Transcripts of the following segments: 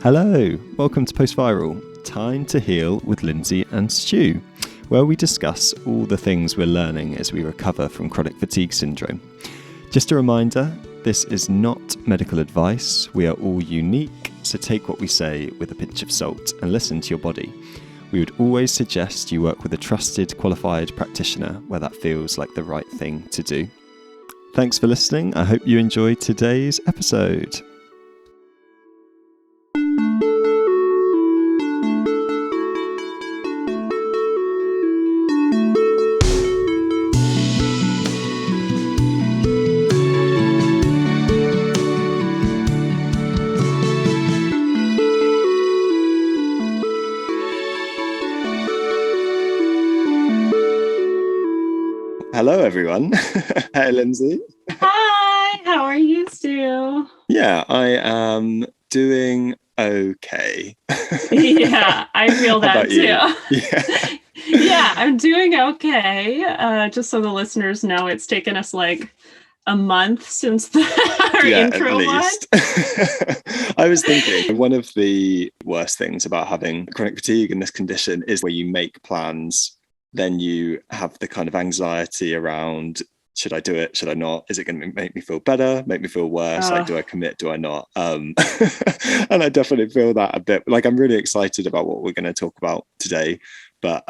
Hello, welcome to Post Viral, Time to Heal with Lindsay and Stu, where we discuss all the things we're learning as we recover from chronic fatigue syndrome. Just a reminder, this is not medical advice. We are all unique, so take what we say with a pinch of salt and listen to your body. We would always suggest you work with a trusted, qualified practitioner where that feels like the right thing to do. Thanks for listening. I hope you enjoyed today's episode. Hello, everyone. Hey, Lindsay. Hi, how are you, Stu? Yeah, I am doing okay. Yeah, I feel How that about too. you? Yeah. Yeah, I'm doing okay. Just so the listeners know, it's taken us like a month since our Yeah, at intro one. least. I was thinking one of the worst things about having chronic fatigue in this condition is where you make plans, then you have the kind of anxiety around, should I do it? Should I not? Is it going to make me feel better? Make me feel worse? Like, do I commit? Do I not? And I definitely feel that a bit. Like, I'm really excited about what we're going to talk about today. But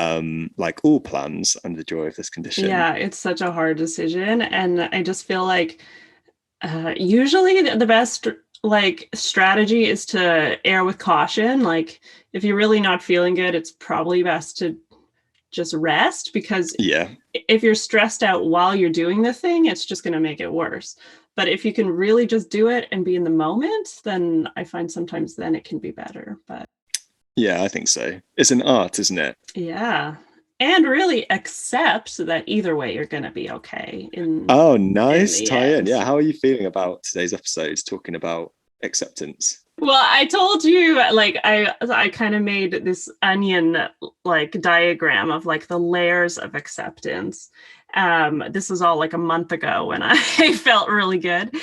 like all plans and the joy of this condition. Yeah, it's such a hard decision. And I just feel like usually the best like strategy is to err with caution. Like if you're really not feeling good, it's probably best to just rest, because if you're stressed out while you're doing the thing, it's just going to make it worse. But if you can really just do it and be in the moment, then I find sometimes then it can be better. But yeah, I think so. It's an art, isn't it? Yeah. And really accept that either way you're going to be okay. Nice tie-in. Yeah, how are you feeling about today's episode, talking about acceptance? Well, I told you, like, I kind of made this onion like diagram of like the layers of acceptance. This was all like a month ago when I felt really good,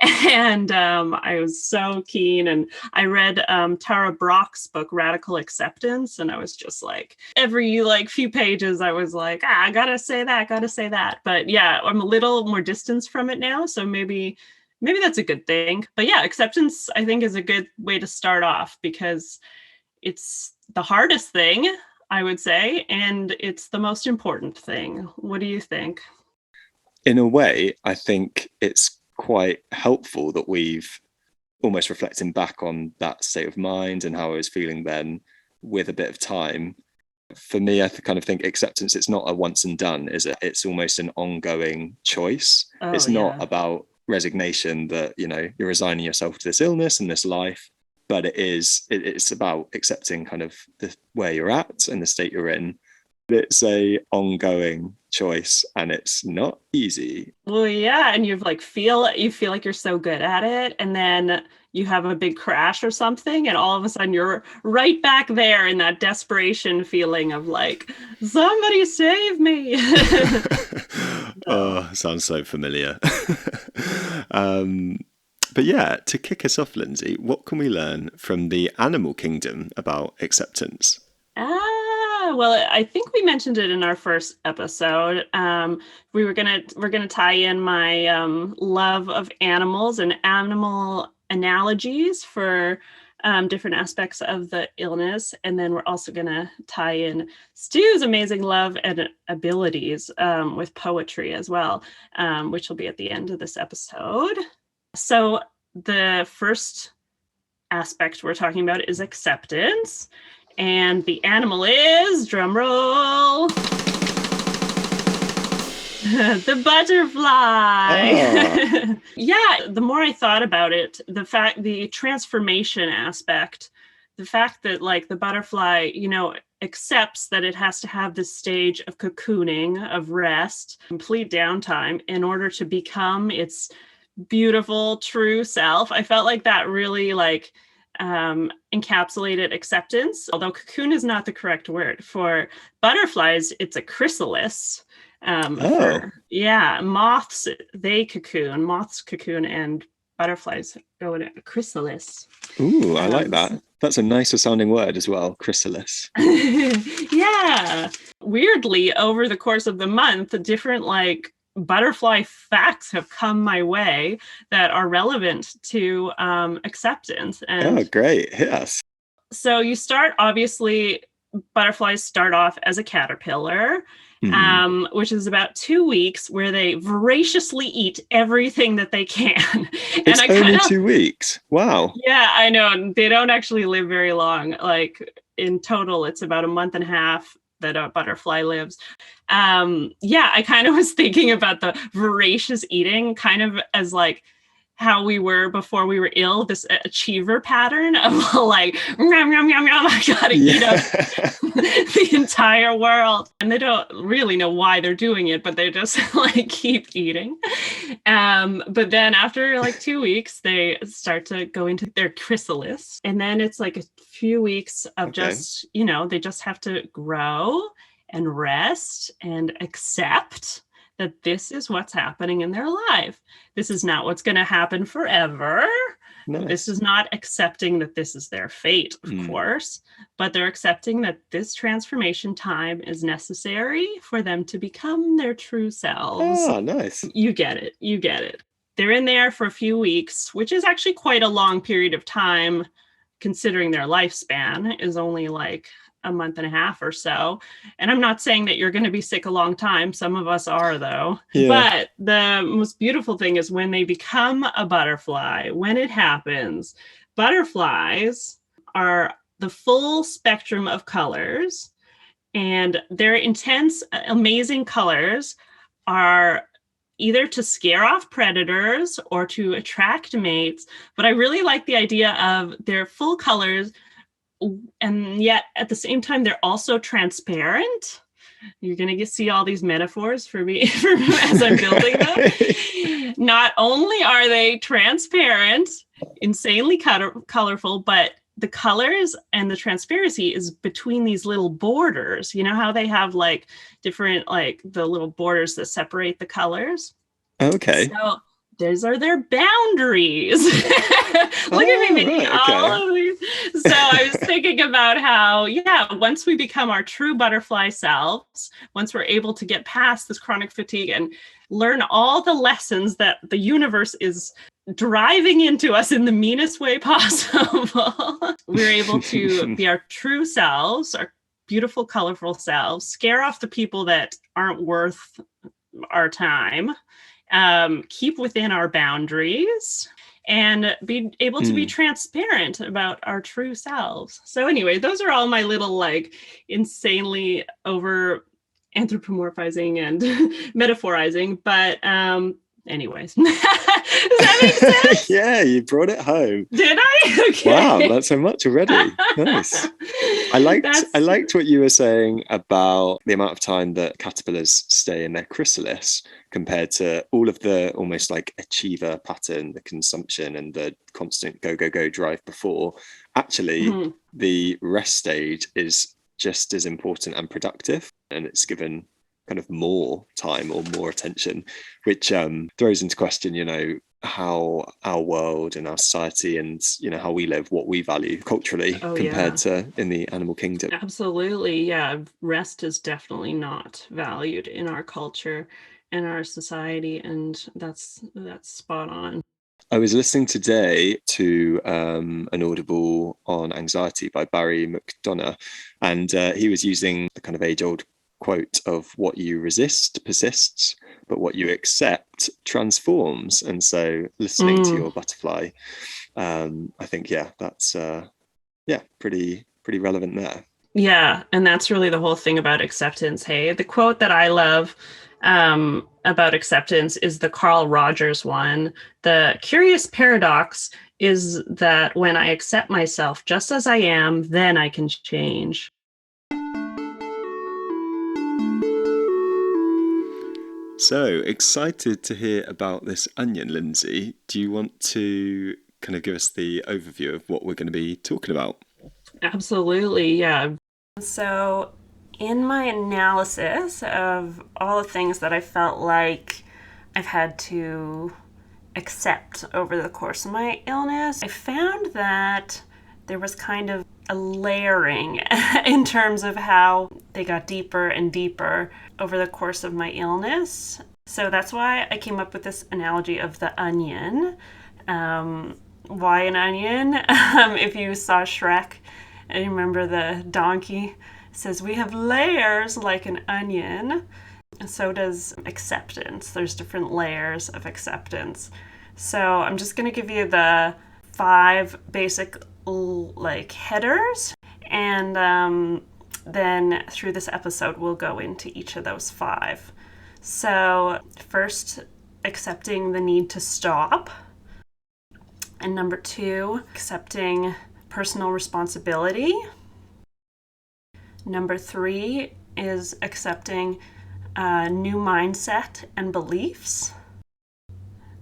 and I was so keen. And I read Tara Brach's book Radical Acceptance, and I was just like, every like few pages, I was like, I gotta say that. But yeah, I'm a little more distanced from it now, so maybe that's a good thing. But yeah, acceptance, I think, is a good way to start off, because it's the hardest thing, I would say, and it's the most important thing. What do you think? In a way, I think it's quite helpful that we've almost reflecting back on that state of mind and how I was feeling then with a bit of time. For me, I kind of think acceptance, it's not a once and done, is it? It's almost an ongoing choice. It's not about resignation that, you know, you're resigning yourself to this illness and this life, but it's about accepting kind of where you're at and the state you're in. It's a ongoing choice and it's not easy. Well, yeah, and you feel like you're so good at it, and then you have a big crash or something, and all of a sudden you're right back there in that desperation feeling of like, somebody save me. Oh, sounds so familiar. But yeah, to kick us off, Lindsay, what can we learn from the animal kingdom about acceptance? Well, I think we mentioned it in our first episode. We're gonna tie in my love of animals and animal analogies for different aspects of the illness, and then we're also gonna tie in Stu's amazing love and abilities with poetry as well, which will be at the end of this episode. So the first aspect we're talking about is acceptance. And the animal is, drum roll, the butterfly. Oh. Yeah, the more I thought about it, the transformation aspect, the fact that like the butterfly, you know, accepts that it has to have this stage of cocooning, of rest, complete downtime in order to become its beautiful, true self. I felt like that really like encapsulated acceptance, although cocoon is not the correct word. For butterflies, it's a chrysalis. Moths, moths cocoon, and butterflies go in a chrysalis. Ooh, I like Um, that. That's a nicer sounding word as well, chrysalis. yeah. Weirdly, over the course of the month, different like butterfly facts have come my way that are relevant to acceptance. Oh, And great. Yes. so you start, obviously, butterflies start off as a caterpillar, Mhm. which is about 2 weeks where they voraciously eat everything that they can. And It's I kind only of, 2 weeks. Wow. yeah, I know. They don't actually live very long. Like in total, it's about a month and a half that a butterfly lives. Yeah, I kind of was thinking about the voracious eating kind of as like how we were before we were ill, this achiever pattern of like, yum, yum, yum, yum, I gotta eat up Yeah. the entire world. And they don't really know why they're doing it, but they just like keep eating. But then after like 2 weeks, they start to go into their chrysalis. And then it's like a few weeks of Okay. just, they just have to grow and rest and accept that this is what's happening in their life. This is not what's going to happen forever. This Nice. is not accepting that this is their fate, of Mm. course, but they're accepting that this transformation time is necessary for them to become their true selves. Ah, nice. You get it. You get it. They're in there for a few weeks, which is actually quite a long period of time, considering their lifespan is only like a month and a half or so. And I'm not saying that you're going to be sick a long time. Some of us are, though. Yeah. But the most beautiful thing is when they become a butterfly, when it happens, butterflies are the full spectrum of colors, and their intense, amazing colors are either to scare off predators or to attract mates. But I really like the idea of their full colors, and yet at the same time, they're also transparent. You're going to see all these metaphors for me as I'm building them. Not only are they transparent, insanely colorful, but the colors and the transparency is between these little borders. You know how they have like different, like the little borders that separate the colors? Okay. So those are their boundaries. Look at me Oh, making right. Okay. all of these. So I was thinking about how, yeah, once we become our true butterfly selves, once we're able to get past this chronic fatigue and learn all the lessons that the universe is driving into us in the meanest way possible, we're able to be our true selves, our beautiful, colorful selves, scare off the people that aren't worth our time, keep within our boundaries, and be able to be Mm. transparent about our true selves. So anyway, those are all my little like insanely over anthropomorphizing and metaphorizing, but anyways. Does that make sense? Yeah, you brought it home. Did I? Wow, Okay. that's so much already. Nice. I That's liked what you were saying about the amount of time that caterpillars stay in their chrysalis compared to all of the almost like achiever pattern, the consumption and the constant go go go drive before. Actually, mhm. the rest stage is just as important and productive, and it's given kind of more time or more attention, which throws into question, how our world and our society and how we live, what we value culturally Oh compared yeah. to in the animal kingdom. Absolutely. Yeah. Rest is definitely not valued in our culture and our society. And that's spot on. I was listening today to an audible on anxiety by Barry McDonough, and he was using the kind of age-old quote of what you resist persists, but what you accept transforms. And so listening to Mm, your butterfly, I think, yeah, that's pretty relevant there. yeah. And that's really the whole thing about acceptance. Hey, the quote that I love about acceptance is the Carl Rogers one. The curious paradox is that when I accept myself just as I am, then I can change. So excited to hear about this onion, Lindsay. Do you want to kind of give us the overview of what we're going to be talking about? Absolutely, yeah. So, in my analysis of all the things that I felt like I've had to accept over the course of my illness, I found that there was kind of a layering in terms of how they got deeper and deeper over the course of my illness. So that's why I came up with this analogy of the onion. Why an onion? If you saw Shrek and you remember the donkey, it says we have layers like an onion. And so does acceptance. There's different layers of acceptance. So I'm just going to give you the 5 basic like headers, and then through this episode we'll go into each of those 5. So first, accepting the need to stop. And number 2, accepting personal responsibility. Number 3 is accepting a new mindset and beliefs.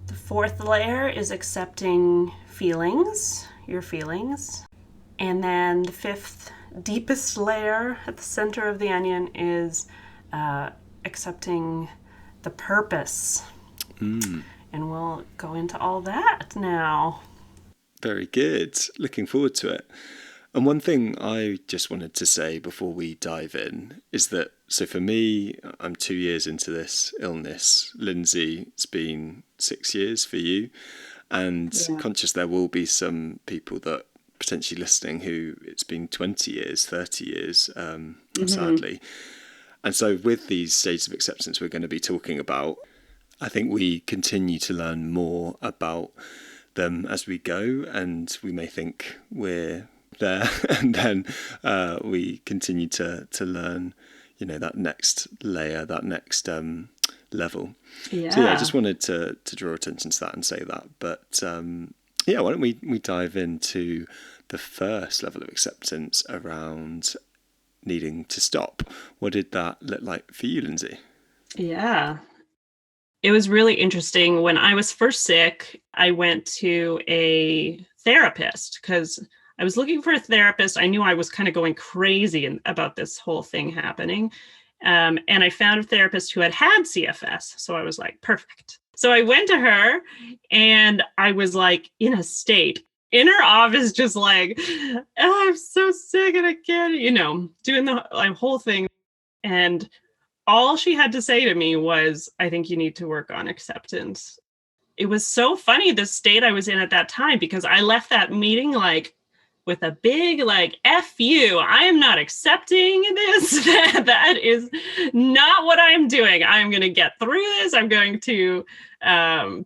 The 4th layer is accepting feelings, your feelings. And then the 5th, deepest layer at the center of the onion is accepting the purpose. And we'll go into all that now. Very good. Looking forward to it. And one thing I just wanted to say before we dive in is that, so for me, I'm 2 years into this illness. Lindsay, it's been 6 years for you. And conscious there will be some people that potentially listening who it's been 20 years, 30 years, sadly. And so with these stages of acceptance we're going to be talking about, I think we continue to learn more about them as we go, and we may think we're there, and then we continue to learn, that next layer, that next level. So I just wanted to draw attention to that and say that. But why don't we dive into the first level of acceptance around needing to stop? What did that look like for you, Lindsay? Yeah. It was really interesting. When I was first sick, I went to a therapist because I was looking for a therapist. I knew I was kind of going crazy about this whole thing happening. And I found a therapist who had CFS. So I was like, perfect. So I went to her and I was like in a state in her office, just like, oh, I'm so sick and I can't, doing the whole thing. And all she had to say to me was, I think you need to work on acceptance. It was so funny, the state I was in at that time, because I left that meeting like with a big F you, I am not accepting this. That is not what I'm doing. I'm going to get through this. I'm going to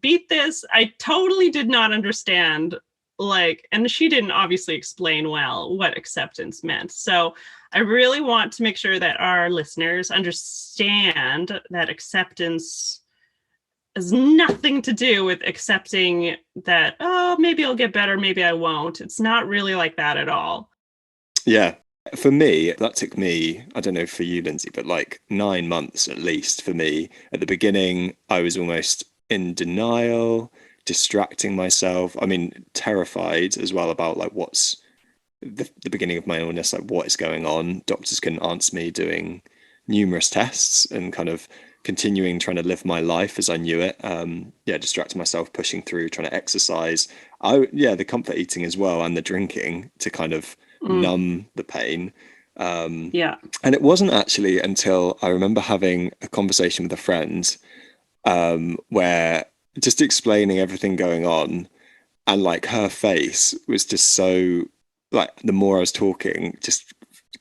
beat this. I totally did not understand, and she didn't obviously explain well what acceptance meant. So I really want to make sure that our listeners understand that acceptance has nothing to do with accepting that, oh, maybe I'll get better, maybe I won't. It's not really like that at all. Yeah. For me, that took me, I don't know for you, Lindsay, but 9 months at least for me. At the beginning, I was almost in denial, distracting myself. I mean, terrified as well about what's the beginning of my illness, what is going on. Doctors couldn't answer me, doing numerous tests and kind of continuing trying to live my life as I knew it. Distracting myself, pushing through, trying to exercise. The comfort eating as well, and the drinking to kind of numb the pain. And it wasn't actually until I remember having a conversation with a friend where just explaining everything going on, and her face was just so, the more I was talking, just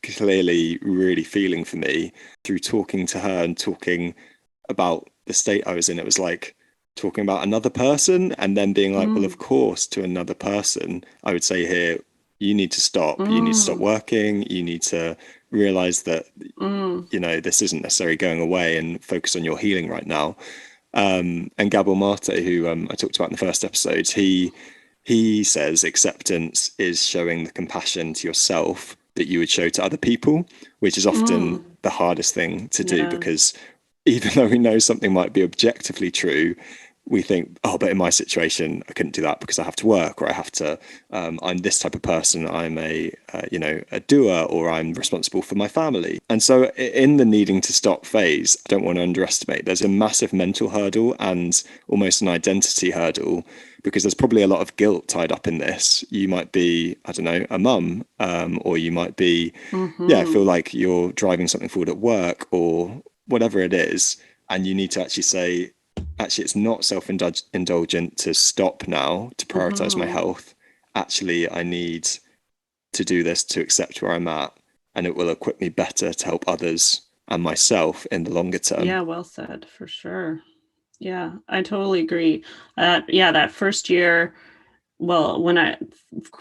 clearly really feeling for me through talking to her and talking about the state I was in. It was like talking about another person and then being like, well, of course, to another person, I would say here, you need to stop. You need to stop working. You need to realize that, this isn't necessarily going away, and focus on your healing right now. And Gabor Mate, who I talked about in the first episode, he says acceptance is showing the compassion to yourself that you would show to other people, which is often the hardest thing to do, because even though we know something might be objectively true, we think, oh, but in my situation, I couldn't do that because I have to work, or I have to, I'm this type of person. I'm a doer, or I'm responsible for my family. And so in the needing to stop phase, I don't want to underestimate, there's a massive mental hurdle and almost an identity hurdle, because there's probably a lot of guilt tied up in this. You might be, I don't know, a mum, or you might be, feel like you're driving something forward at work or whatever it is. And you need to actually say, actually, it's not self-indulgent to stop now to prioritize my health. Actually, I need to do this to accept where I'm at, and it will equip me better to help others and myself in the longer term. Yeah, well said, for sure. Yeah, I totally agree. That first year, well, when I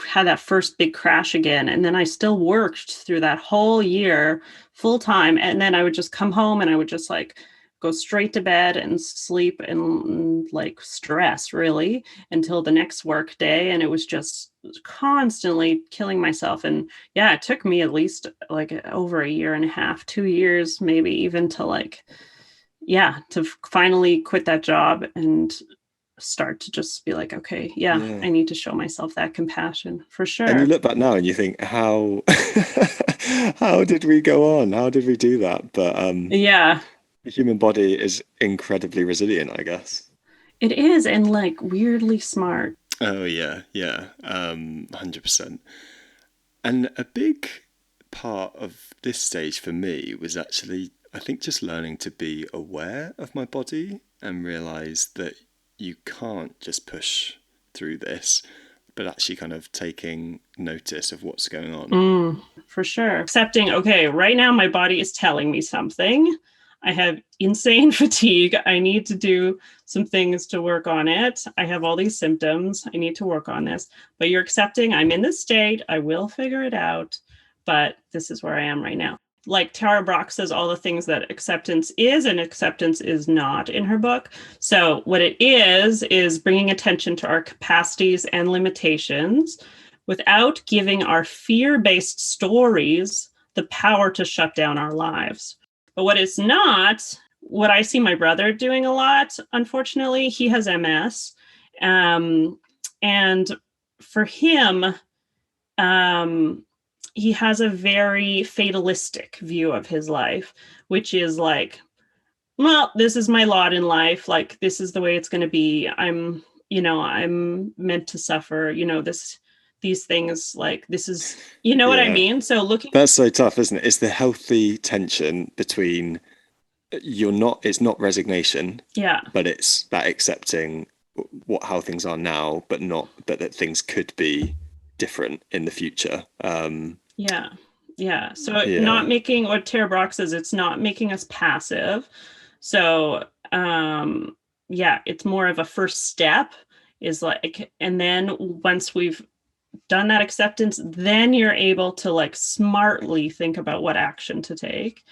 had that first big crash again, and then I still worked through that whole year full time. And then I would just come home and I would just like go straight to bed and sleep and like stress really until the next work day. And it was just constantly killing myself. And yeah, it took me at least like over a year and a half, 2 years, maybe even to like, to finally quit that job and start to just be like, okay, I need to show myself that compassion for sure. And you look back now and you think, how how did we go on? How did we do that? But the human body is incredibly resilient, I guess. It is, and like weirdly smart. Oh yeah, 100%. And a big part of this stage for me was actually, I think, just learning to be aware of my body and realize that you can't just push through this, but actually kind of taking notice of what's going on. For sure. Accepting, okay, right now my body is telling me something. I have insane fatigue. I need to do some things to work on it. I have all these symptoms. I need to work on this. But you're accepting I'm in this state. I will figure it out. But this is where I am right now. Like Tara Brach says all the things that acceptance is and acceptance is not in her book. So what it is bringing attention to our capacities and limitations without giving our fear-based stories the power to shut down our lives. But what it's not, what I see my brother doing a lot, unfortunately, he has MS. And for him, he has a very fatalistic view of his life, which is like, well, this is my lot in life. Like, this is the way it's going to be. I'm meant to suffer, these things, like, this is, what I mean? So that's so tough, isn't it? It's the healthy tension between it's not resignation. But it's that accepting how things are now, but that things could be different in the future. Not making, what Tara Brach says, it's not making us passive. So it's more of a first step is like, and then once we've done that acceptance, then you're able to like smartly think about what action to take.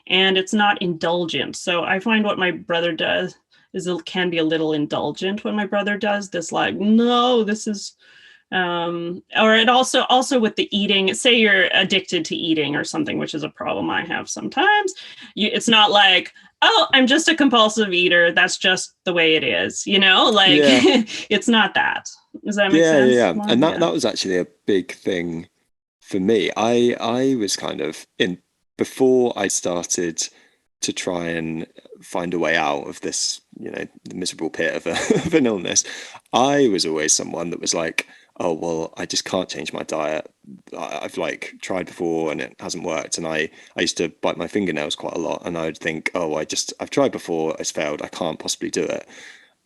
And it's not indulgent. So I find what my brother does is it can be a little indulgent when my brother does this, like, no, this is or it also with the eating, say you're addicted to eating or something, which is a problem I have sometimes. It's not like, oh, I'm just a compulsive eater. That's just the way it is, It's not that. Does that make sense? Yeah. And that was actually a big thing for me. I was kind of before I started to try and find a way out of this, the miserable pit of an illness. I was always someone that was like, oh, well, I just can't change my diet. I've like tried before and it hasn't worked. And I used to bite my fingernails quite a lot. And I would think, oh, I've tried before, it's failed. I can't possibly do it.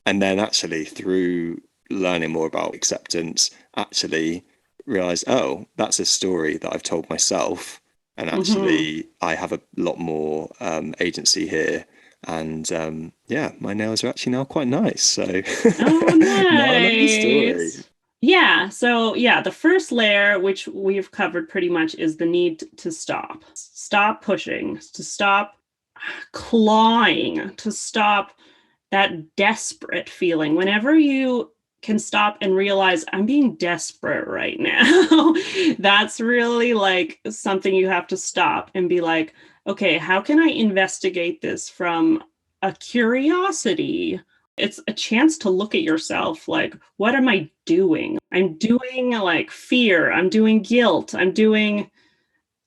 And then actually through learning more about acceptance, actually realize, oh, that's a story that I've told myself. And actually I have a lot more agency here. And my nails are actually now quite nice. So oh, nice. Now I love the story. Yeah. So the first layer, which we've covered pretty much, is the need to stop pushing, to stop clawing, to stop that desperate feeling. Whenever you can stop and realize I'm being desperate right now, that's really like something you have to stop and be like, okay, how can I investigate this from a curiosity It's a chance to look at yourself like, what am I doing? I'm doing like fear, I'm doing guilt, I'm doing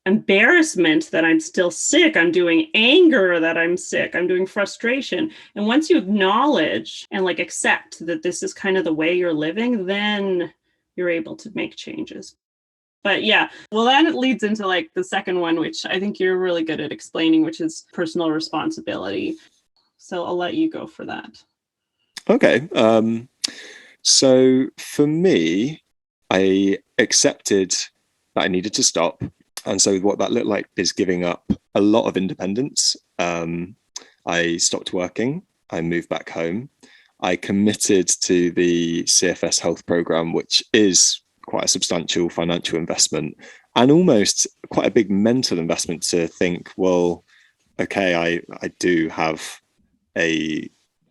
embarrassment that I'm still sick, I'm doing anger that I'm sick, I'm doing frustration. And once you acknowledge and like accept that this is kind of the way you're living, then you're able to make changes. But yeah, well, then it leads into like the second one, which I think you're really good at explaining, which is personal responsibility. So I'll let you go for that. Okay. So for me, I accepted that I needed to stop. And so what that looked like is giving up a lot of independence. I stopped working. I moved back home. I committed to the CFS health program, which is quite a substantial financial investment and almost quite a big mental investment to think, well, okay, I do have a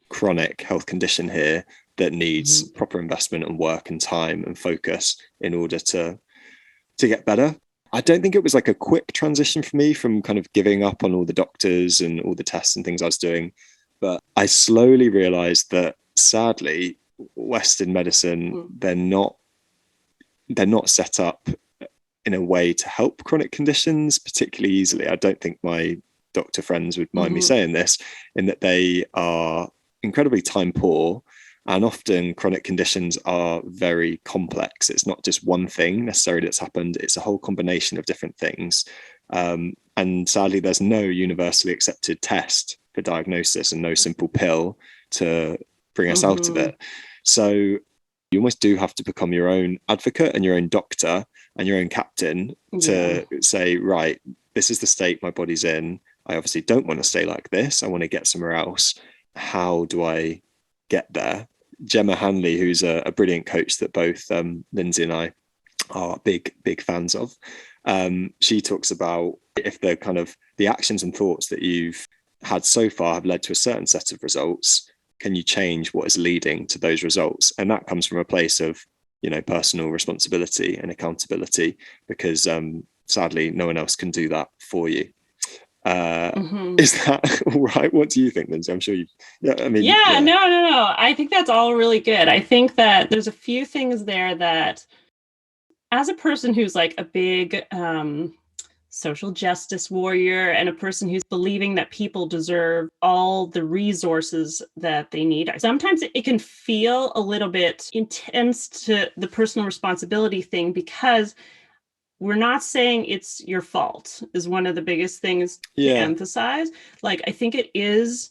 chronic health condition here that needs proper investment and work and time and focus in order to get better. I don't think it was like a quick transition for me from kind of giving up on all the doctors and all the tests and things I was doing. But I slowly realized that sadly, Western medicine, they're not set up in a way to help chronic conditions particularly easily. I don't think my doctor friends would mind me saying this, in that they are incredibly time poor. And often chronic conditions are very complex. It's not just one thing necessarily that's happened. It's a whole combination of different things. And sadly, there's no universally accepted test for diagnosis and no simple pill to bring us out of it. So you almost do have to become your own advocate and your own doctor and your own captain to say, right, this is the state my body's in. I obviously don't want to stay like this. I want to get somewhere else. How do I get there? Gemma Hanley, who's a brilliant coach that both Lindsay and I are big fans of, she talks about if the kind of the actions and thoughts that you've had so far have led to a certain set of results, can you change what is leading to those results? And that comes from a place of, you know, personal responsibility and accountability, because sadly, no one else can do that for you. Is that all right? What do you think, Lindsay? I'm sure you. No. I think that's all really good. I think that there's a few things there that, as a person who's like a big social justice warrior and a person who's believing that people deserve all the resources that they need, sometimes it can feel a little bit intense to the personal responsibility thing, because we're not saying it's your fault is one of the biggest things to emphasize. Like, I think it is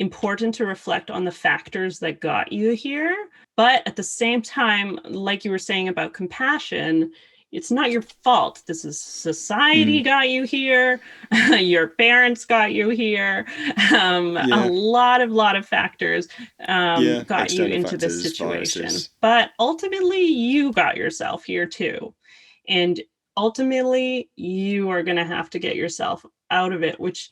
important to reflect on the factors that got you here. But at the same time, like you were saying about compassion, it's not your fault. This is society got you here. Your parents got you here. A lot of factors got you into this situation. Viruses. But ultimately, you got yourself here too. And ultimately, you are going to have to get yourself out of it, which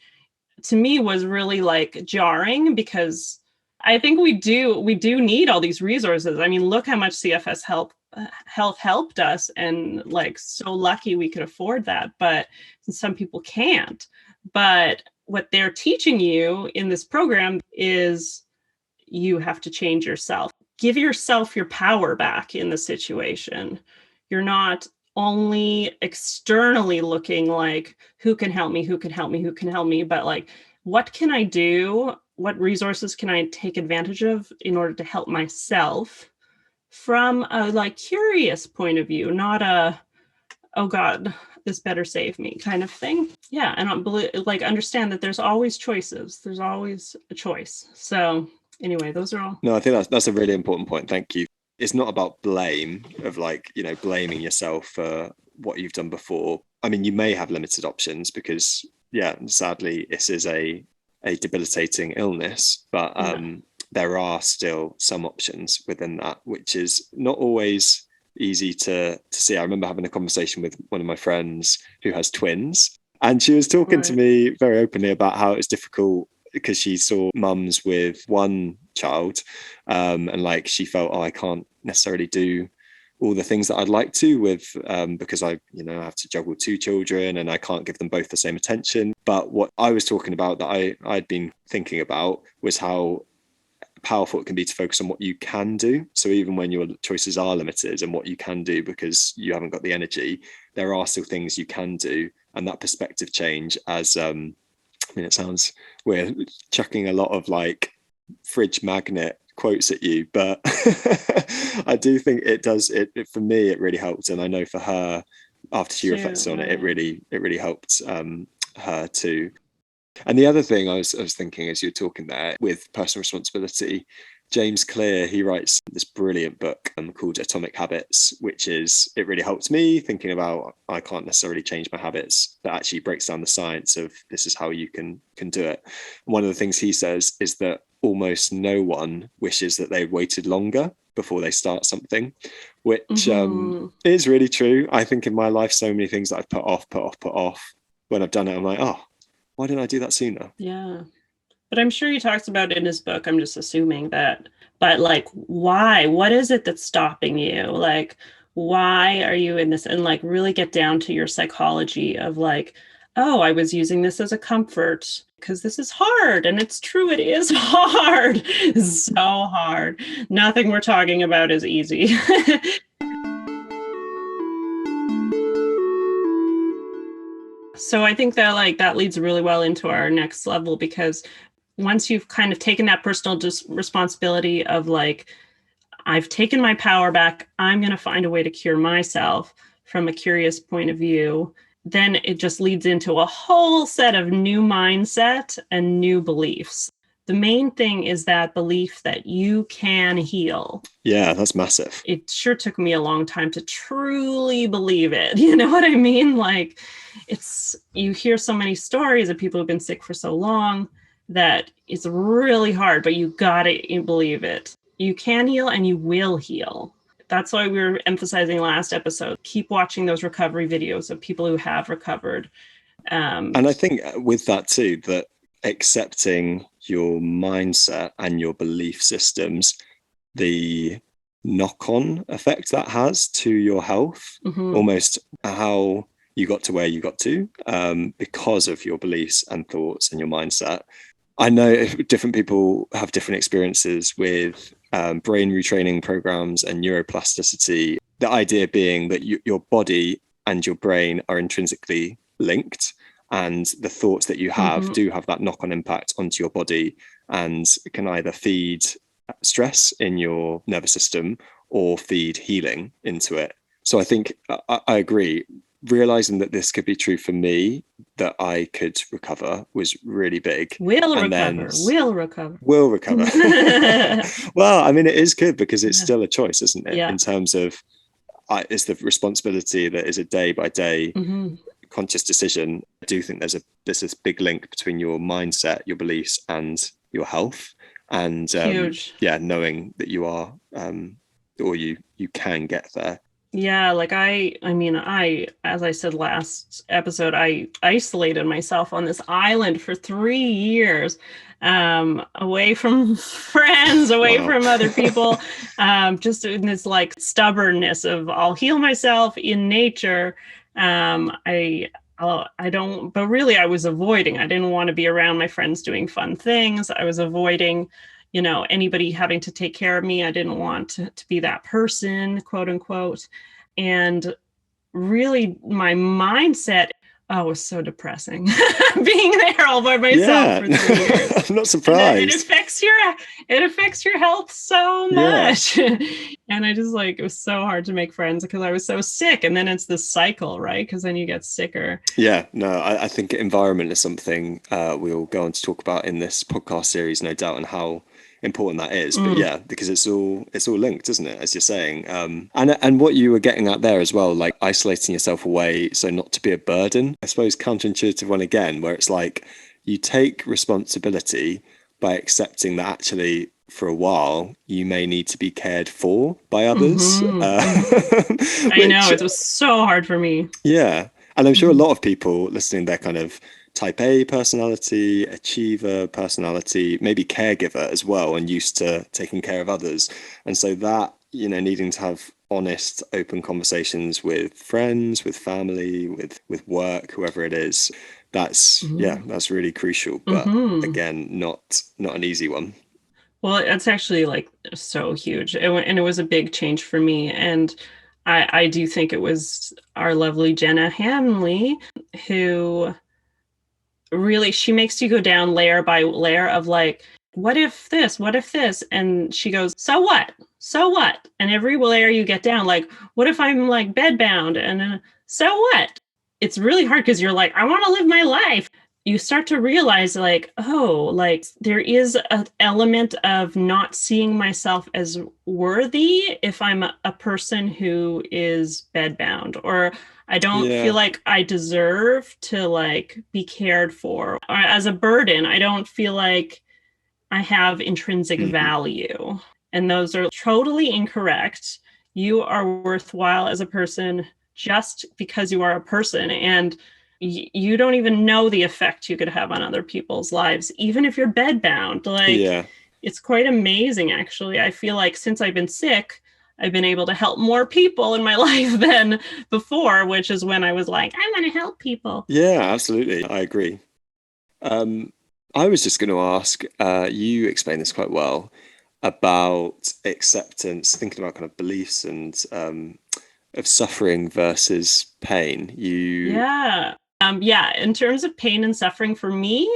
to me was really like jarring, because I think we do need all these resources. I mean, look how much CFS health helped us, and like so lucky we could afford that. But some people can't. But what they're teaching you in this program is you have to change yourself. Give yourself your power back in the situation. You're not only externally looking like, who can help me, but like, what can I do? What resources can I take advantage of in order to help myself from a like curious point of view, not a, oh God, this better save me kind of thing. Yeah. And understand that there's always choices. There's always a choice. So anyway, those are all. No, I think that's a really important point. Thank you. It's not about blame of like, you know, blaming yourself for what you've done before. I mean, you may have limited options because, sadly, this is a debilitating illness, but there are still some options within that, which is not always easy to see. I remember having a conversation with one of my friends who has twins, and she was talking to me very openly about how it's difficult because she saw mums with one child, and like she felt, I can't necessarily do all the things that I'd like to with because I have to juggle two children and I can't give them both the same attention. But what I was talking about that I'd been thinking about was how powerful it can be to focus on what you can do. So even when your choices are limited and what you can do because you haven't got the energy, there are still things you can do. And that perspective change, as I mean, it sounds we're chucking a lot of like fridge magnet quotes at you, but I do think it does it for me. It really helped, and I know for her, after she reflected on it, it really helped her too. And the other thing I was thinking as you're talking there with personal responsibility, James Clear, he writes this brilliant book called Atomic Habits, which it really helped me thinking about I can't necessarily change my habits, but actually breaks down the science of this is how you can do it. And one of the things he says is that almost no one wishes that they'd waited longer before they start something, which is really true. I think in my life, so many things that I've put off. When I've done it, I'm like, oh, why didn't I do that sooner? Yeah. But I'm sure he talks about it in his book. I'm just assuming that. But like, why? What is it that's stopping you? Like, why are you in this? And like, really get down to your psychology of like, oh, I was using this as a comfort because this is hard. And it's true, it is hard. It's so hard. Nothing we're talking about is easy. So I think that like that leads really well into our next level, because once you've kind of taken that personal responsibility of like, I've taken my power back, I'm going to find a way to cure myself from a curious point of view, then it just leads into a whole set of new mindset and new beliefs. The main thing is that belief that you can heal. Yeah, that's massive. It sure took me a long time to truly believe it. You know what I mean? Like, you hear so many stories of people who've been sick for so long that it's really hard, but you gotta believe it. You can heal and you will heal. That's why we were emphasizing last episode. Keep watching those recovery videos of people who have recovered. And I think with that too, that accepting your mindset and your belief systems, the knock-on effect that has to your health, almost how you got to where you got to because of your beliefs and thoughts and your mindset. I know different people have different experiences with brain retraining programs and neuroplasticity. The idea being that your body and your brain are intrinsically linked, and the thoughts that you have do have that knock-on impact onto your body and can either feed stress in your nervous system or feed healing into it. So I think I agree. Realizing that this could be true for me, that I could recover, was really big. Will recover. Well, I mean, it is good because it's still a choice, isn't it? Yeah. In terms of it's the responsibility that is a day by day conscious decision. I do think there's this big link between your mindset, your beliefs, and your health. And knowing that you are or you can get there. Yeah, like I mean, as I said last episode, I isolated myself on this island for 3 years, away from friends, away from other people, just in this like stubbornness of I'll heal myself in nature. I don't, but really I was avoiding. I didn't want to be around my friends doing fun things. I was avoiding, anybody having to take care of me. I didn't want to be that person, quote unquote. And really my mindset, was so depressing being there all by myself for 3 years. I'm not surprised. It affects your health so much. Yeah. And I just it was so hard to make friends because I was so sick. And then it's this cycle, right? Because then you get sicker. Yeah, no, I think environment is something we'll go on to talk about in this podcast series, no doubt, and how important that is. But yeah, because it's all linked, isn't it, as you're saying, and what you were getting at there as well, like isolating yourself away so not to be a burden. I suppose counterintuitive one again, where it's like you take responsibility by accepting that actually for a while you may need to be cared for by others. I know, it was so hard for me. Yeah, and I'm sure a lot of people listening, they're kind of type A personality, achiever personality, maybe caregiver as well, and used to taking care of others. And so that, needing to have honest, open conversations with friends, with family, with work, whoever it is, that's really crucial. But again, not an easy one. Well, it's actually like so huge. And it was a big change for me. And I do think it was our lovely Jenna Hanley who really, she makes you go down layer by layer of like, what if this? What if this? And she goes, so what? So what? And every layer you get down, like, what if I'm like bedbound? And so what? It's really hard because you're like, I want to live my life. You start to realize like, oh, like there is an element of not seeing myself as worthy if I'm a person who is bedbound, or I don't feel Yeah. like I deserve to like be cared for, or as a burden. I don't feel like I have intrinsic Hmm. value. And those are totally incorrect. You are worthwhile as a person just because you are a person. And you don't even know the effect you could have on other people's lives, even if you're bedbound. Like, Yeah. it's quite amazing, actually. I feel like since I've been sick, I've been able to help more people in my life than before, which is when I was like, I want to help people. Yeah, absolutely. I agree. Um, I was just going to ask, you explained this quite well about acceptance, thinking about kind of beliefs and of suffering versus pain. You, Yeah. Yeah, in terms of pain and suffering for me,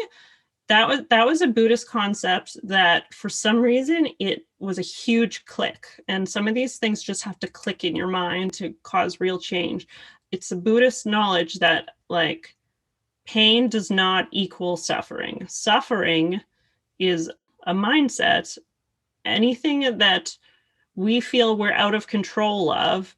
that was a Buddhist concept that for some reason it was a huge click. And some of these things just have to click in your mind to cause real change. It's a Buddhist knowledge that like pain does not equal suffering. Suffering is a mindset. Anything that we feel we're out of control of,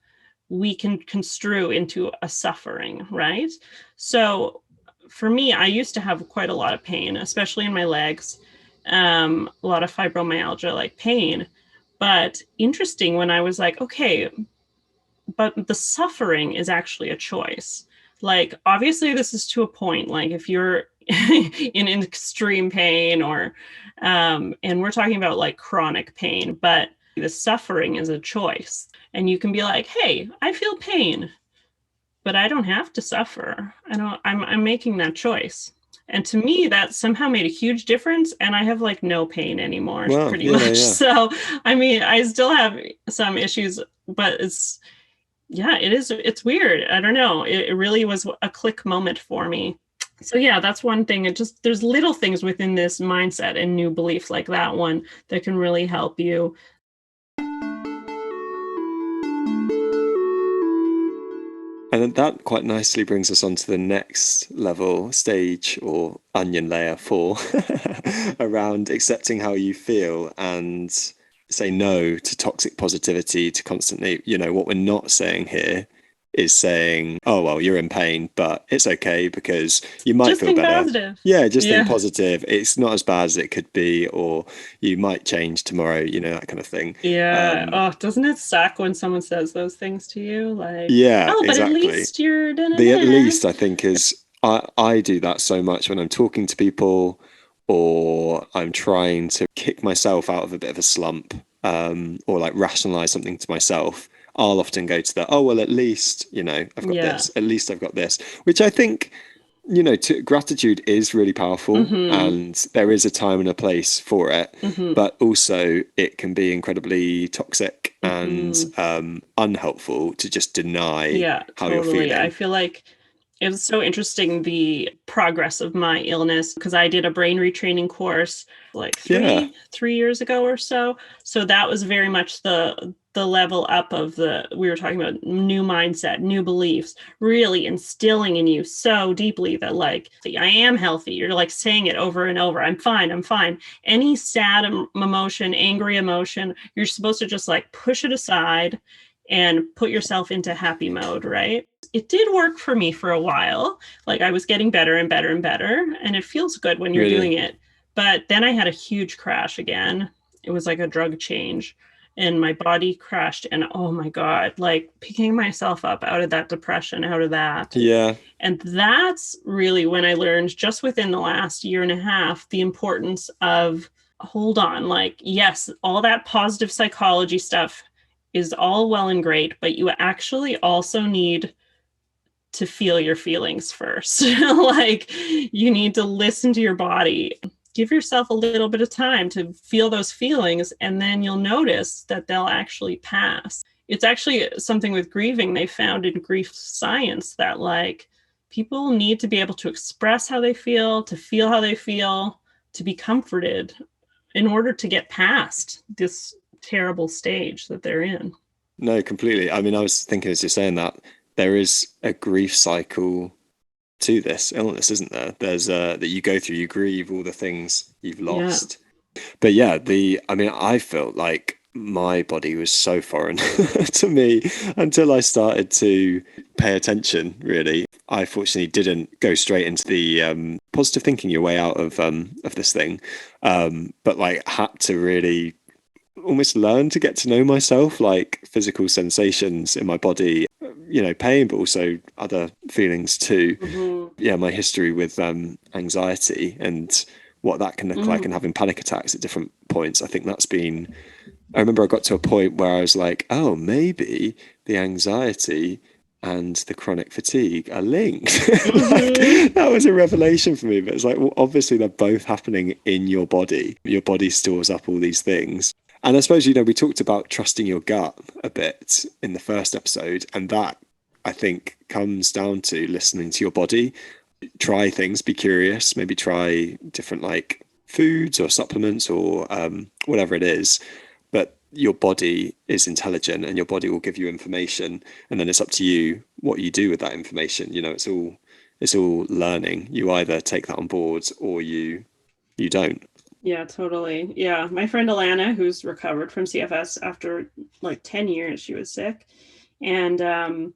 we can construe into a suffering, right? So for me, I used to have quite a lot of pain, especially in my legs, a lot of fibromyalgia, like pain. But interesting when I was like, okay, but the suffering is actually a choice. Like, obviously, this is to a point. Like, if you're in extreme pain, or, and we're talking about like chronic pain, but the suffering is a choice. And you can be like, hey, I feel pain, but I don't have to suffer. I'm making that choice. And to me, that somehow made a huge difference. And I have like no pain anymore, well, pretty yeah, much. yeah. So, I mean, I still have some issues, but yeah, it's weird. I don't know. It really was a click moment for me. So yeah, that's one thing. It just, there's little things within this mindset and new beliefs like that one that can really help you. And then that quite nicely brings us on to the next level, stage or onion layer four, around accepting how you feel and say no to toxic positivity, to constantly, what we're not saying here is saying, oh, well, you're in pain, but it's okay because you might Just feel think better. positive. Yeah, just think Yeah. positive. It's not as bad as it could be, or you might change tomorrow, that kind of thing. Yeah. Um, Oh, doesn't it suck when someone says those things to you? Like, yeah, oh, but at exactly. least you're da da The at da. least I think is I do that so much when I'm talking to people or I'm trying to kick myself out of a bit of a slump, or like rationalize something to myself. I'll often go to the, oh, well, at least, I've got Yeah. this, at least I've got this, which I think, gratitude is really powerful Mm-hmm. and there is a time and a place for it, Mm-hmm. but also it can be incredibly toxic and Mm-hmm. unhelpful to just deny Yeah, how you're totally. I feeling. feel like it was so interesting, the progress of my illness, because I did a brain retraining course like Yeah. three years ago or so. So that was very much the level up of the, we were talking about new mindset, new beliefs, really instilling in you so deeply that like, I am healthy. You're like saying it over and over. I'm fine. I'm fine. Any sad emotion, angry emotion, you're supposed to just like push it aside and put yourself into happy mode, right? It did work for me for a while. Like, I was getting better and better and better, and it feels good when you're doing Really? it. But then I had a huge crash again. It was like a drug change, and my body crashed. And oh my God, like picking myself up out of that depression, out of that. Yeah. And that's really when I learned, just within the last year and a half, the importance of, hold on, like, yes, all that positive psychology stuff is all well and great, but you actually also need to feel your feelings first. Like, you need to listen to your body. give yourself a little bit of time to feel those feelings, and then you'll notice that they'll actually pass. It's actually something with grieving they found in grief science, that like people need to be able to express how they feel, to feel how they feel, to be comforted in order to get past this terrible stage that they're in. No, completely. I mean, I was thinking as you're saying that there is a grief cycle to this illness, isn't there? There's that you go through, you grieve all the things you've Yeah. lost. But yeah, I mean, I felt like my body was so foreign to me until I started to pay attention, really. I fortunately didn't go straight into the positive thinking your way out of this thing. But like had to really almost learn to get to know myself, like physical sensations in my body, pain, but also other feelings too. Mm-hmm. Yeah, my history with anxiety and what that can look like, and having panic attacks at different points. I think that's been, I remember I got to a point where I was like, oh, maybe the anxiety and the chronic fatigue are linked. Like, that was a revelation for me. But it's like, well, obviously they're both happening in your body. Your body stores up all these things. And I suppose, we talked about trusting your gut a bit in the first episode, and that I think comes down to listening to your body. Try things, be curious, maybe try different like foods or supplements or whatever it is. But your body is intelligent and your body will give you information. And then it's up to you what you do with that information. It's all learning. You either take that on board or you don't. Yeah, totally. Yeah. My friend Alana, who's recovered from CFS after like 10 years, she was sick. And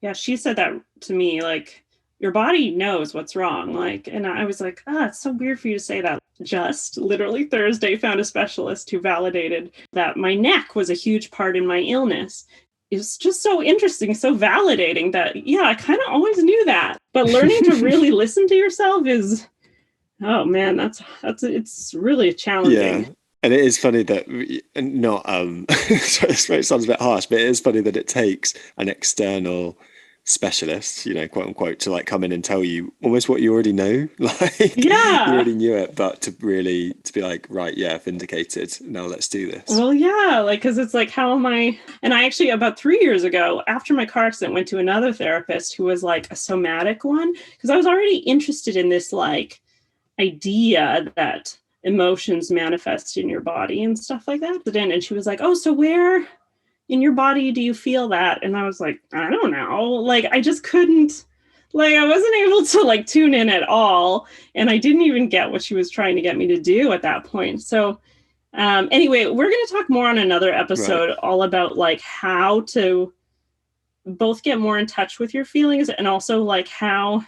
yeah, she said that to me, like, your body knows what's wrong. Like, and I was like, it's so weird for you to say that. Just literally Thursday found a specialist who validated that my neck was a huge part in my illness. It's just so interesting, so validating that, yeah, I kind of always knew that. But learning to really listen to yourself is, oh man, it's really challenging. Yeah. And it is funny that not it sounds a bit harsh, but it is funny that it takes an external specialist, quote unquote, to like come in and tell you almost what you already know. Like Yeah. you already knew it, but to be like, right, yeah, vindicated. Now let's do this. Well, yeah, like, because it's like, how am I? And I actually, about 3 years ago, after my car accident, went to another therapist who was like a somatic one, because I was already interested in this like idea that emotions manifest in your body and stuff like that. And she was like, oh, so where in your body do you feel that? And I was like, I don't know. Like, I just couldn't, like, I wasn't able to like tune in at all. And I didn't even get what she was trying to get me to do at that point. So anyway, we're going to talk more on another episode, all about like how to both get more in touch with your feelings and also like how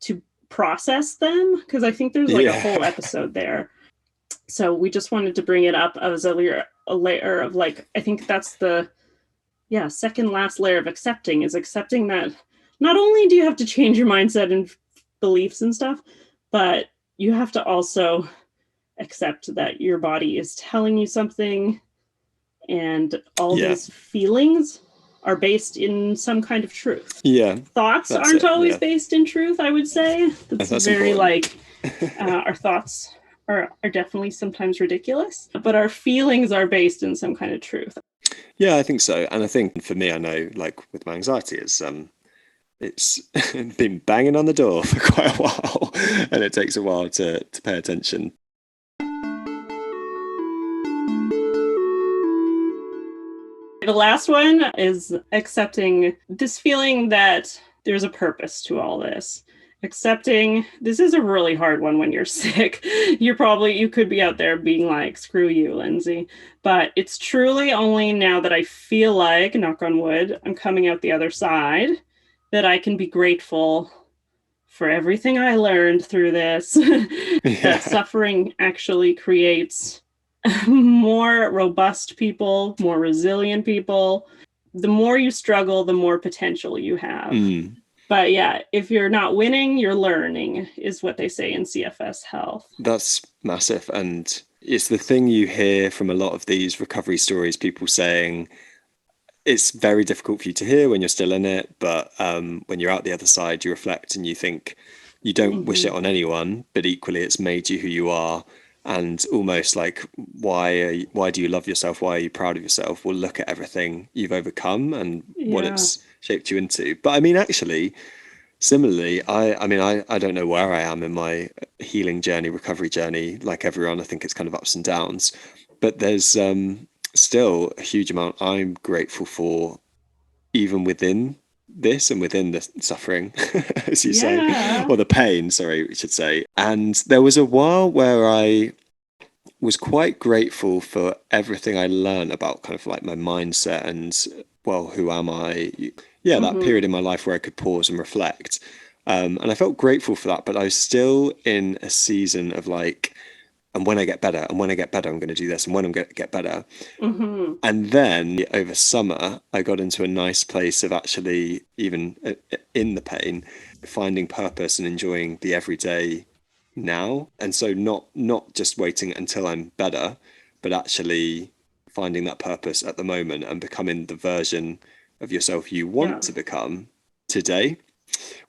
to process them, because I think there's like a whole episode there. So we just wanted to bring it up as a layer of like, I think that's the second last layer of accepting, is accepting that not only do you have to change your mindset and beliefs and stuff, but you have to also accept that your body is telling you something, and all these feelings are based in some kind of truth. Yeah. Thoughts aren't always based in truth, I would say. That's very important. Like our thoughts are definitely sometimes ridiculous, but our feelings are based in some kind of truth. Yeah, I think so. And I think for me, I know like with my anxiety, it's been banging on the door for quite a while, and it takes a while to pay attention. The last one is accepting this feeling that there's a purpose to all this. Accepting, this is a really hard one when you're sick. You could be out there being like, screw you, Lindsay. But it's truly only now that I feel like, knock on wood, I'm coming out the other side, that I can be grateful for everything I learned through this. That suffering actually creates more robust people, more resilient people. The more you struggle, the more potential you have. But yeah, if you're not winning, you're learning, is what they say in CFS Health. That's massive. And it's the thing you hear from a lot of these recovery stories, people saying it's very difficult for you to hear when you're still in it. But when you're out the other side, you reflect and you think, You don't wish it on anyone, but equally it's made you who you are. And almost like, why do you love yourself? Why are you proud of yourself? Well, look at everything you've overcome and what Yeah. it's shaped you into. But I mean, actually, similarly, I don't know where I am in my healing journey, recovery journey. Like everyone, I think it's kind of ups and downs. But there's still a huge amount I'm grateful for, even within this and within the suffering, as you say, Yeah. or the pain, sorry, we should say. And there was a while where I was quite grateful for everything I learned about kind of like my mindset and, well, who am I? Yeah, that period in my life where I could pause and reflect. And I felt grateful for that, but I was still in a season of like, and when I get better, and when I get better, I'm going to do this, and when I'm going to get better. And then over summer, I got into a nice place of actually, even in the pain, finding purpose and enjoying the everyday now. And so not just waiting until I'm better, but actually finding that purpose at the moment and becoming the version of yourself you want to become today,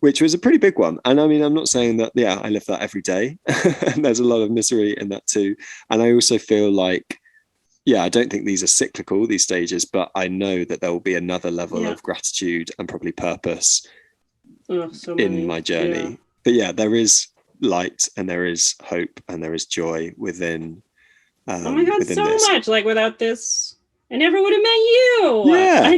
which was a pretty big one. And I mean, I'm not saying that, yeah, I live that every day. And there's a lot of misery in that too. And I also feel like, yeah, I don't think these are cyclical, these stages, but I know that there will be another level of gratitude and probably purpose in my journey. But yeah, there is light and there is hope and there is joy within. Oh my God, within so this. much. Like without this, I never would have met you. Yeah. I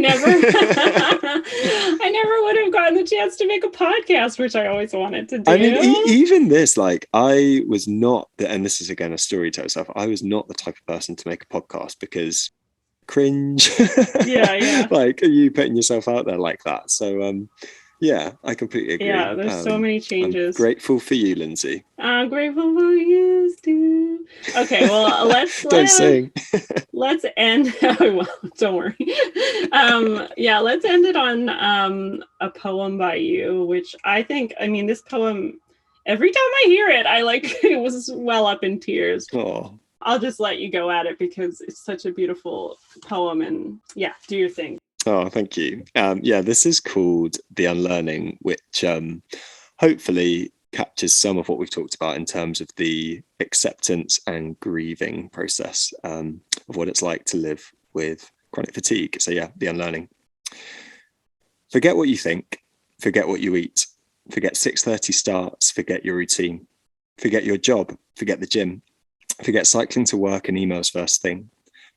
never would have gotten the chance to make a podcast, which I always wanted to do. I mean, even this, like, I was not, and this is again a story to itself, I was not the type of person to make a podcast because cringe. Yeah. Like, are you putting yourself out there like that? So, yeah, I completely agree. Yeah, there's so many changes. I'm grateful for you, Lindsay. I'm grateful for you, too. Okay, well, let's sing. Let's end. Well, don't worry. Yeah, let's end it on a poem by you, which I think, I mean, this poem, every time I hear it, I like it was well up in tears. Oh. I'll just let you go at it because it's such a beautiful poem, and yeah, do your thing. Oh, thank you. Yeah, this is called The Unlearning, which hopefully captures some of what we've talked about in terms of the acceptance and grieving process of what it's like to live with chronic fatigue. So yeah, The Unlearning. Forget what you think, forget what you eat, forget 6:30 starts, forget your routine, forget your job, forget the gym, forget cycling to work and emails first thing.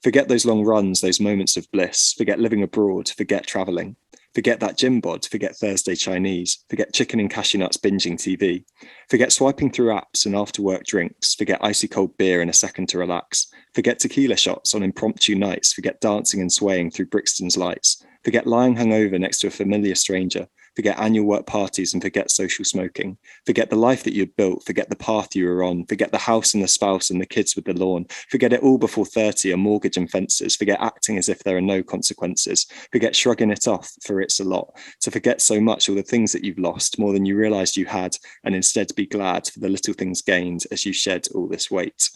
Forget those long runs, those moments of bliss. Forget living abroad. Forget traveling. Forget that gym bod. Forget Thursday Chinese. Forget chicken and cashew nuts binging TV. Forget swiping through apps and after work drinks. Forget icy cold beer in a second to relax. Forget tequila shots on impromptu nights. Forget dancing and swaying through Brixton's lights. Forget lying hungover next to a familiar stranger. Forget annual work parties and forget social smoking. Forget the life that you'd built. Forget the path you were on. Forget the house and the spouse and the kids with the lawn. Forget it all before 30, a mortgage and fences. Forget acting as if there are no consequences. Forget shrugging it off, for it's a lot. To forget so much, all the things that you've lost, more than you realized you had, and instead be glad for the little things gained as you shed all this weight.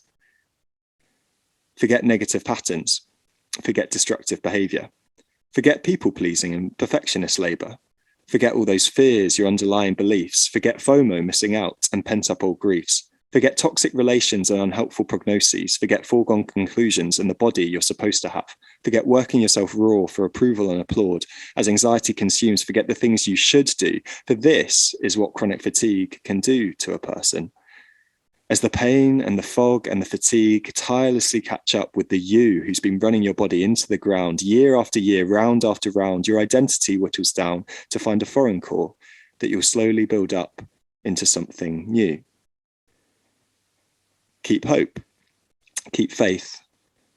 Forget negative patterns. Forget destructive behavior. Forget people-pleasing and perfectionist labor. Forget all those fears, your underlying beliefs. Forget FOMO, missing out, and pent-up old griefs. Forget toxic relations and unhelpful prognoses. Forget foregone conclusions and the body you're supposed to have. Forget working yourself raw for approval and applaud. As anxiety consumes, forget the things you should do. For this is what chronic fatigue can do to a person. As the pain and the fog and the fatigue tirelessly catch up with the you who's been running your body into the ground year after year, round after round, your identity whittles down to find a foreign core that you'll slowly build up into something new. Keep hope, keep faith,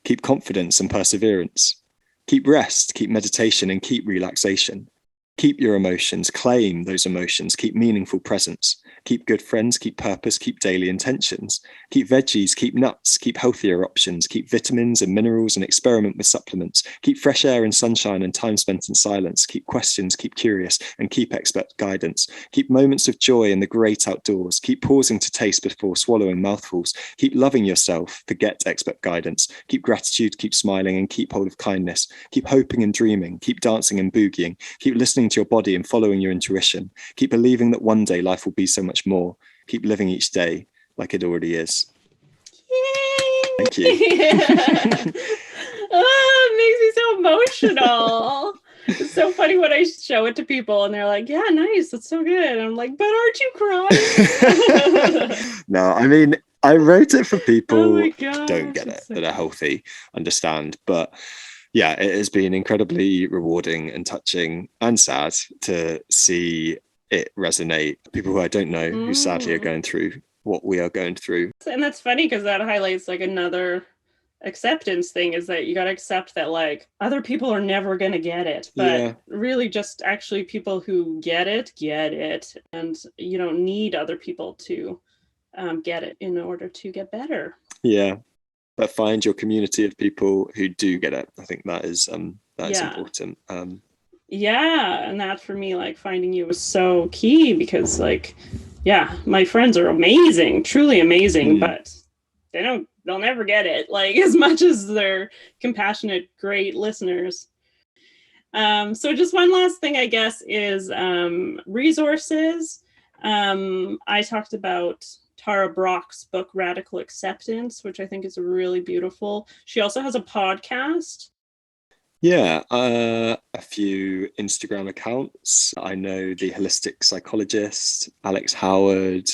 keep confidence and perseverance. Keep rest, keep meditation, and keep relaxation. Keep your emotions, claim those emotions, keep meaningful presence. Keep good friends, keep purpose, keep daily intentions. Keep veggies, keep nuts, keep healthier options, keep vitamins and minerals and experiment with supplements. Keep fresh air and sunshine and time spent in silence. Keep questions, keep curious, and keep expert guidance. Keep moments of joy in the great outdoors. Keep pausing to taste before swallowing mouthfuls. Keep loving yourself, forget expert guidance. Keep gratitude, keep smiling, and keep hold of kindness. Keep hoping and dreaming. Keep dancing and boogieing. Keep listening to your body and following your intuition. Keep believing that one day life will be so much much more. Keep living each day like it already is. Yay! Thank you. Oh, it makes me so emotional. It's so funny when I show it to people and they're like, yeah, nice, that's so good. And I'm like, but aren't you crying? No, I mean, I wrote it for people who gosh, don't get it, so that are healthy, understand. But yeah, it has been incredibly rewarding and touching and sad to see it resonate. People who I don't know who sadly are going through what we are going through. And that's funny because that highlights like another acceptance thing, is that you got to accept that like other people are never going to get it, but really just actually people who get it, and you don't need other people to get it in order to get better. Yeah, but find your community of people who do get it. I think that is important. Yeah, and that for me, like finding you was so key, because like, yeah, my friends are amazing, truly amazing, but they'll never get it, like as much as they're compassionate, great listeners. So just one last thing, I guess, is resources. I talked about Tara Brach's book, Radical Acceptance, which I think is really beautiful. She also has a podcast. Yeah, a few Instagram accounts. I know the holistic psychologist, Alex Howard,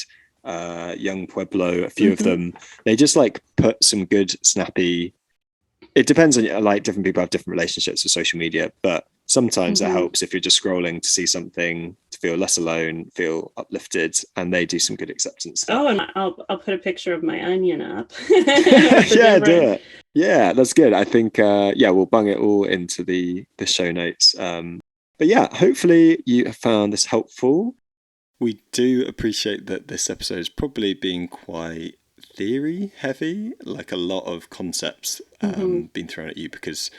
Young Pueblo, a few of them. They just like put some good, snappy. It depends on, like, different people have different relationships with social media, but sometimes it helps if you're just scrolling to see something, to feel less alone, feel uplifted, and they do some good acceptance stuff. Oh, and I'll put a picture of my onion up. Yeah, do it. Yeah, that's good. I think we'll bung it all into the show notes. But yeah, hopefully you have found this helpful. We do appreciate that this episode is probably being quite theory heavy, like a lot of concepts being thrown at you, because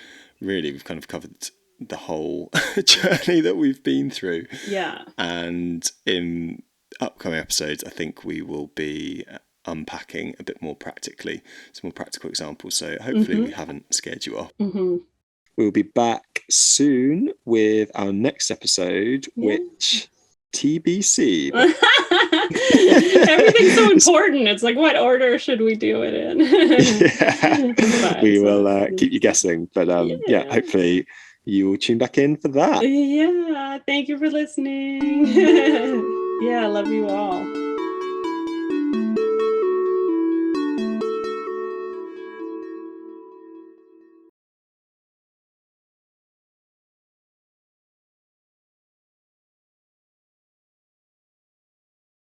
really we've kind of covered the whole journey that we've been through. Yeah. And in upcoming episodes, I think we will be unpacking a bit more practically, some more practical examples. So hopefully we haven't scared you off. We'll be back soon with our next episode, which TBC. Everything's so important. It's like, what order should we do it in? We will keep you guessing, but hopefully you will tune back in for that. Yeah, thank you for listening. Yeah, I love you all.